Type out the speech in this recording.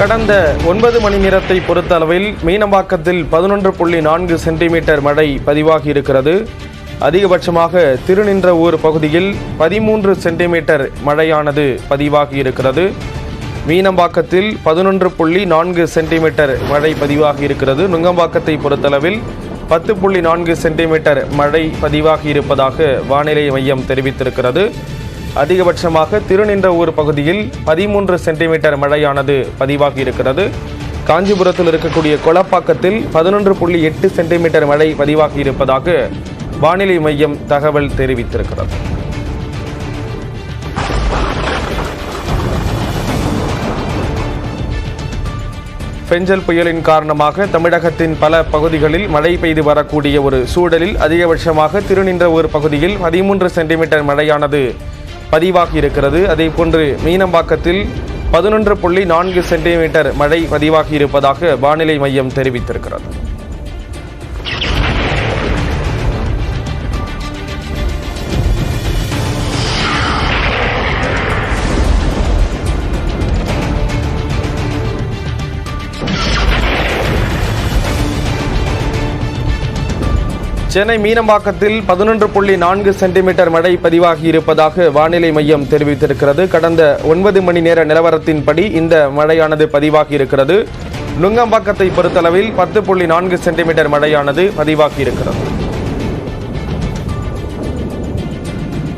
கடந்த 9 மணி நேரத்தை பொறுத்த அளவில் மீனம்பாக்கத்தில் 11.4 சென்டிமீட்டர் மழை பதிவாகி இருக்கிறது. அதிகபட்சமாக திருநின்றவூர் பகுதியில் 13 சென்டிமீட்டர் மழையானது பதிவாகி இருக்கிறது. மீனம்பாக்கத்தில் 11.4 சென்டிமீட்டர் மழை பதிவாகி இருக்கிறது. நுங்கம்பாக்கத்தை பொறுத்தளவில் 10.4 சென்டிமீட்டர் மழை பதிவாகி இருப்பதாக வானிலை மையம் தெரிவித்திருக்கிறது. அதிகபட்சமாக திருநின்றவூர் பகுதியில் 13 சென்டிமீட்டர் மழையானது பதிவாகி இருக்கிறது. காஞ்சிபுரத்தில் இருக்கக்கூடிய கொளப்பாக்கத்தில் 11.8 சென்டிமீட்டர் மழை பதிவாகி இருப்பதாக வானிலை மையம் தகவல் தெரிவித்திருக்கிறது. பெஞ்சல் புயலின் காரணமாக தமிழகத்தின் பல பகுதிகளில் மழை பெய்து வரக்கூடிய ஒரு சூழலில் அதிகபட்சமாக திருநின்றவூர் பகுதியில் 13 சென்டிமீட்டர் மழையானது பதிவாகி இருக்கிறது. அதேபோன்று மீனம்பாக்கத்தில் 11.4 சென்டிமீட்டர் மழை பதிவாகி இருப்பதாக வானிலை மையம் தெரிவித்திருக்கிறது. சென்னை மீனம்பாக்கத்தில் 11.4 சென்டிமீட்டர் மழை பதிவாகி இருப்பதாக வானிலை மையம் தெரிவித்திருக்கிறது. கடந்த 9 மணி நேர நிலவரத்தின்படி இந்த மழையானது பதிவாகி இருக்கிறது. நுங்கம்பாக்கத்தை பொறுத்தளவில் 10.4 சென்டிமீட்டர் மழையானது பதிவாகி இருக்கிறது.